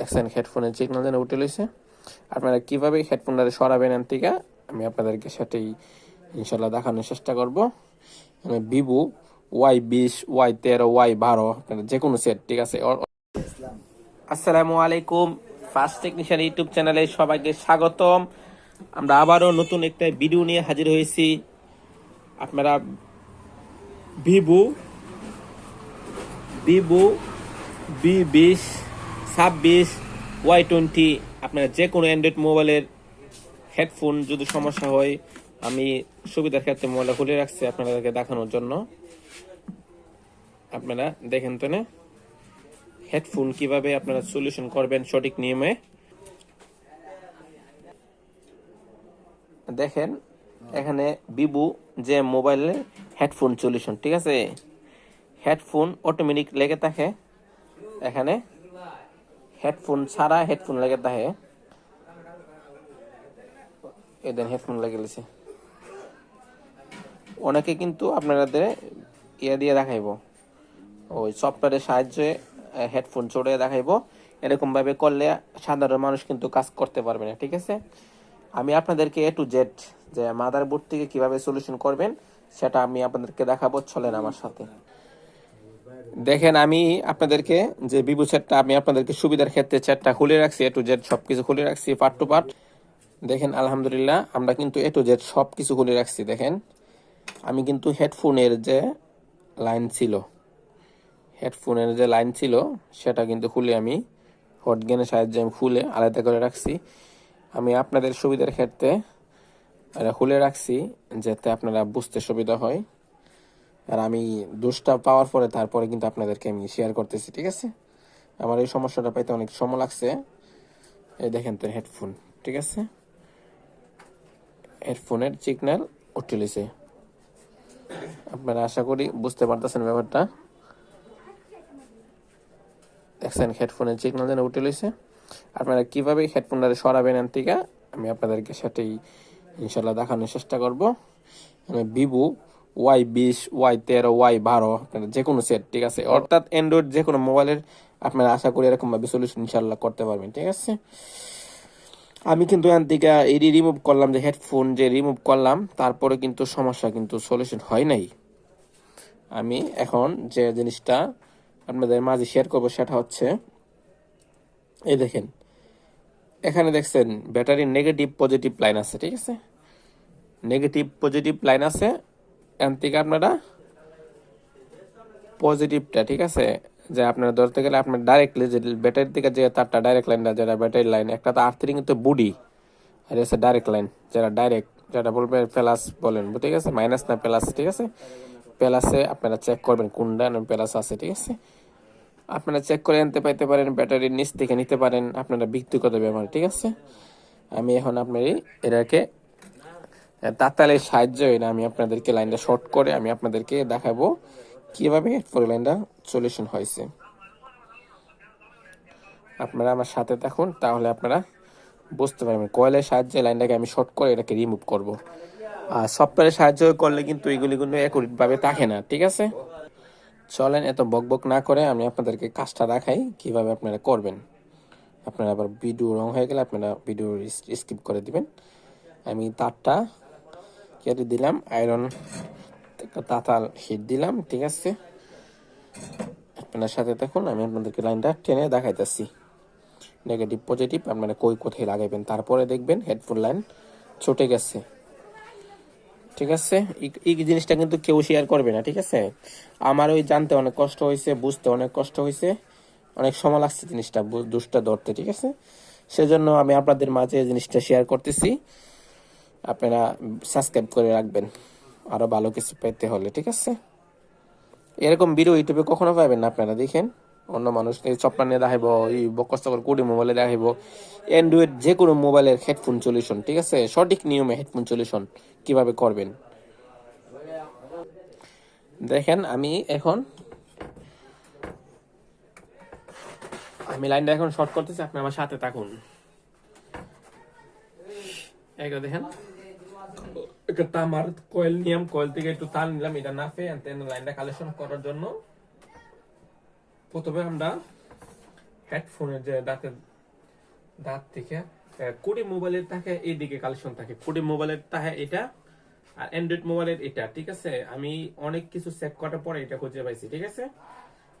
দেখছেন হেডফোনের সিগন্যাল যেন উঠে লইছে। আপনারা কিভাবে হেডফোনটা সরাবেন এর থেকে আমি আপনাদেরকে সেটাই ইনশাল্লাহ দেখানোর চেষ্টা করব। মানে ভিভো Y20, Y13, Y12 আপনারা যে কোনো সেট, ঠিক আছে। আসসালামু আলাইকুম, ফার্স্ট টেকনিশিয়ান ইউটিউব চ্যানেলে সবাইকে স্বাগতম। আমরা আবারও নতুন একটা ভিডিও নিয়ে হাজির হয়েছি। আপনারা ভিভো ভিভো V20, 26, Y20 আপনারা যে কোনো অ্যান্ড্রয়েড মোবাইলের হেডফোন যদি সমস্যা হয়, আমি সুবিধার ক্ষেত্রে মোবাইলটা খুলে রাখছি আপনাদেরকে দেখানোর জন্য। আপনারা দেখেন তো না হেডফোন কিভাবে আপনারা সলিউশন করবেন সঠিক নিয়মে। দেখেন এখানে ভিভো যে মোবাইলের হেডফোন সলিউশন, ঠিক আছে। হেডফোন অটোমেটিক লেগে থাকে, এখানে হেডফোন ছাড়া হেডফোন লেগে থাকে। এদের হেডফোন লেগে গেছে। অনেকে কিন্তু আপনাদের ইয়ে দিয়ে দেখাইব, ওই সফটওয়্যারের সাহায্যে হেডফোন চড়ে দেখাইব। এরকম ভাবে করলে সাধারণ মানুষ কিন্তু কাজ করতে পারবে না, ঠিক আছে। আমি আপনাদেরকে A to Z যে মাদারবোর্ড থেকে কিভাবে সলিউশন করবেন সেটা আমি আপনাদেরকে দেখাবো, চলেন আমার সাথে। দেখেন আমি আপনাদেরকে যে ভিভো সেটটা আমি আপনাদেরকে সুবিধার ক্ষেত্রে সেটটা খুলে রাখছি, A to Z সবকিছু খুলে রাখছি পার্ট টু পার্ট। দেখেন আলহামদুলিল্লাহ আমরা কিন্তু A to Z সবকিছু খুলে রাখছি। দেখেন আমি কিন্তু হেডফোনের যে লাইন ছিল সেটা কিন্তু খুলে আমি হটগেনের সাহায্যে আমি খুলে আলাদা করে রাখছি। আমি আপনাদের সুবিধার ক্ষেত্রে এটা খুলে রাখছি যাতে আপনারা বুঝতে সুবিধা হয়। আর আমি দোষটা পাওয়ার পরে তারপরে কিন্তু আপনাদেরকে আমি শেয়ার করতেছি, ঠিক আছে। আমার এই সমস্যাটা পাইতে অনেক সময় লাগছে। এই দেখেন তো হেডফোন, ঠিক আছে, হেডফোনের সিগন্যাল উঠে লিছে। আপনারা আশা করি বুঝতে পারতেছেন ব্যাপারটা। দেখছেন হেডফোনের সিগন্যাল যেন উঠে লইছে। আপনারা কিভাবে হেডফোনটা সরাবেন এর থেকে আমি আপনাদেরকে সেটাই ইনশাল্লাহ দেখানোর চেষ্টা করব। মানে ভিভো Y20, Y13, Y12 আপনারা যে কোনো সেট, ঠিক আছে, অর্থাৎ অ্যান্ড্রয়েড যে কোনো মোবাইলের আপনারা আশা করি এরকম ভাবে সলিউশন ইনশাল্লাহ করতে পারবেন, ঠিক আছে। আমি কিন্তু এখান থেকে এডি রিমুভ করলাম, যে হেডফোন যে রিমুভ করলাম তারপরে কিন্তু সমস্যা কিন্তু সলিউশন হয় নাই। আমি এখন যে জিনিসটা আপনাদের মাঝে শেয়ার করবো সেটা হচ্ছে, এই দেখেন এখানে দেখছেন ব্যাটারির নেগেটিভ পজিটিভ লাইন আছে, ঠিক আছে। নেগেটিভ পজিটিভ লাইন আছে, এখান থেকে আপনারা পজিটিভটা, ঠিক আছে, যে আপনারা ধরতে গেলে আপনার ডাইরেক্টলি যে ব্যাটারি থেকে যে তারটা ডাইরেক্ট লাইনটা যেটা ব্যাটারি লাইন, একটা তো আর্থিং কিন্তু বডি, আর হচ্ছে ডাইরেক্ট লাইন যেটা ডাইরেক্ট, যেটা বলবে প্লাস বলেন, ঠিক আছে, মাইনাস না প্লাস, ঠিক আছে। প্লাসে আপনারা চেক করবেন কোনটা প্লাস আছে, ঠিক আছে। আপনারা চেক করে আনতে পাইতে পারেন, ব্যাটারির নিচ থেকে নিতে পারেন, আপনারা ব্যক্তিগত ব্যবহার, ঠিক আছে। আমি এখন আপনার এটাকে তাতালের সাহায্যে এটা আমি আপনাদেরকে লাইনটা শর্ট করে আমি আপনাদেরকে দেখাবো কিভাবে হেডফোন লাইনটা সলিউশন হয়েছে। আপনারা আমার সাথে থাকুন, তাহলে আপনারা বুঝতে পারবেন। কয়েলের সাহায্যে লাইনটাকে আমি শর্ট করে এটাকে রিমুভ করব। আর সফটওয়্যারের সাহায্য করলে কিন্তু এগুলি কিন্তু অ্যাকুরেট ভাবে থাকে না, ঠিক আছে। চলেন এত বকবক না করে আমি আপনাদেরকে কাজটা দেখাই কিভাবে আপনারা করবেন। আপনারা আবার ভিডিও রং হয়ে গেলে আপনারা ভিডিও স্কিপ করে দিবেন। আমি তারটা কেটে দিলাম, আয়রন তাতাল হিট দিলাম, ঠিক আছে। আপনার সাথে দেখুন আমি আপনাদেরকে লাইনটা টেনে দেখাইতেছি, নেগেটিভ পজিটিভ আপনারা কোথায় লাগাইবেন, তারপরে দেখবেন হেডফোন লাইন ছুটে গেছে, ঠিক আছে। এই জিনিসটা কিন্তু কেউ শেয়ার করবে না, ঠিক আছে। আমার ওই জানতে অনেক কষ্ট হয়েছে, বুঝতে অনেক কষ্ট হয়েছে, অনেক সময় লাগছে জিনিসটা দুষ্টা ধরতে, ঠিক আছে। সেজন্য আমি আপনাদের মাঝে জিনিসটা শেয়ার করতেছি। আপনারা সাবস্ক্রাইব করে রাখবেন আরো ভালো কিছু পেতে হলে, ঠিক আছে। এরকম ভিডিও ইউটিউবে কখনো পাবেন না। আপনারা দেখেন অন্য মানুষ চপটা নিয়ে দেখাইব, এই বকস্ত করে কুড়ি মোবাইলে দেখাইব অ্যান্ড্রয়েড যে কোনো মোবাইলের হেডফোন সলিউশন, ঠিক আছে, সঠিক নিয়মে হেডফোন সলিউশন কিভাবে করবেন। দেখেন আমি লাইনটা এখন শর্ট করতেছি, আপনি আমার সাথে থাকুন। এটা দেখেন একটা তামার কয়েল নিলাম, কয়েল থেকে একটু তার নিলাম, এটা নাফে লাইনটা কালেকশন করার জন্য প্রথমে আমরা হেডফোনের যে দাঁতের দাঁত থেকে কোডে মোবাইলের থাকে এইদিকে কালেকশন থাকে, কোডে মোবাইলের থাকে এটা, আর অ্যান্ড্রয়েড মোবাইলের এটা, ঠিক আছে। আমি অনেক কিছু চেক করার পরে এটা খুঁজে পাইছি, ঠিক আছে।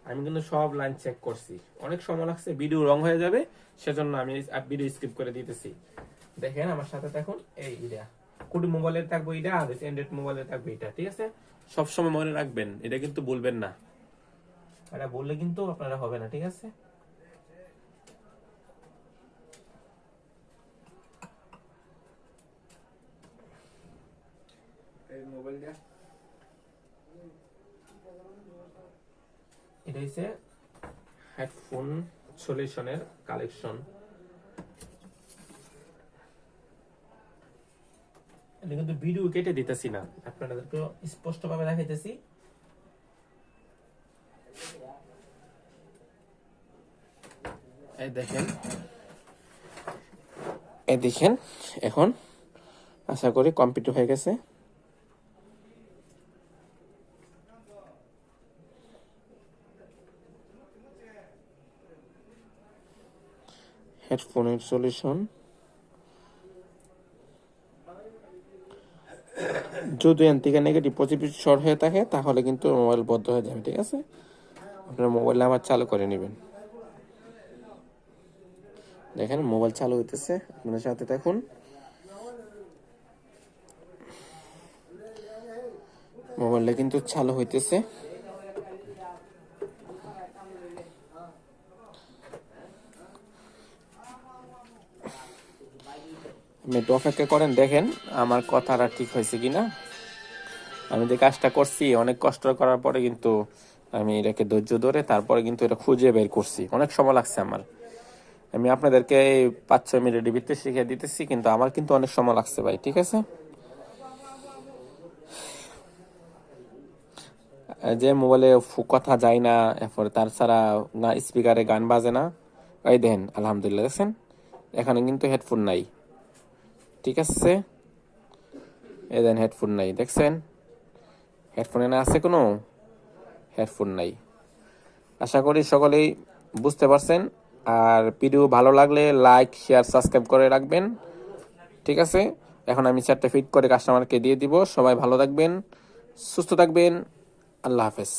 আমি কিন্তু সব লাইন চেক করছি, অনেক সময় লাগছে, ভিডিও রং হয়ে যাবে, সেজন্য আমি ভিডিও স্কিপ করে দিতেছি। দেখেন আমার সাথে দেখুন, এই এটা কোডে মোবাইলের থাকবে এটা, আর অ্যান্ড্রয়েড মোবাইলের থাকবে এটা, ঠিক আছে। সবসময় মনে রাখবেন, এটা কিন্তু বলবেন না, এটা বললে কিন্তু আপনারা হবে না, ঠিক আছে। এটা হচ্ছে হেডফোন সলিউশনের কালেকশন। এটা কিন্তু ভিডিও কেটে দিতেছি না, আপনাদেরকে স্পষ্ট ভাবে দেখাইতেছি। এই দেখেন, এই দেখেন, এখন আশা করি কমপ্লিট হয়ে গেছে। হেডফোনের সলিউশন, যদি এন থেকে নেগেটিভ পজিটিভ শর্ট হয়ে থাকে তাহলে কিন্তু মোবাইল বন্ধ হয়ে যাবে, ঠিক আছে। আপনার মোবাইল আবার চালু করে নেবেন। দেখেন মোবাইল চালু হইতেছে, আপনার সাথে দেখুন, মোবাইলটা কিন্তু চালু হইতেছে। আপনি একটু অপেক্ষা করেন, দেখেন আমার কথাটা ঠিক হয়েছে কিনা। আমি যে কাজটা করছি অনেক কষ্ট করার পরে কিন্তু আমি এটাকে ধৈর্য ধরে তারপরে কিন্তু এটা খুঁজে বের করছি, অনেক সময় লাগছে আমার। আমি আপনাদেরকে 5-6 মিনিটের ভিতরে শিখিয়ে দিতেছি, কিন্তু আমার কিন্তু অনেক সময় লাগছে ভাই, ঠিক আছে। যে মোবাইলে কথা যায় না, এরপরে তার ছাড়া না স্পিকারে গান বাজে না, এই দেখেন আলহামদুলিল্লাহ, দেখছেন এখানে কিন্তু হেডফোন নাই, ঠিক আছে। এই দেখেন হেডফোন নাই, দেখছেন হেডফোনে না আছে কোনো, হেডফোন নাই। আশা করি সকলেই বুঝতে পারছেন। আর ভিডিও ভালো লাগলে লাইক শেয়ার সাবস্ক্রাইব করে রাখবেন, ঠিক আছে। এখন আমি 4টা ফিট করে কাস্টমারকে দিয়ে দিব। সবাই ভালো থাকবেন, সুস্থ থাকবেন, আল্লাহ হাফেজ।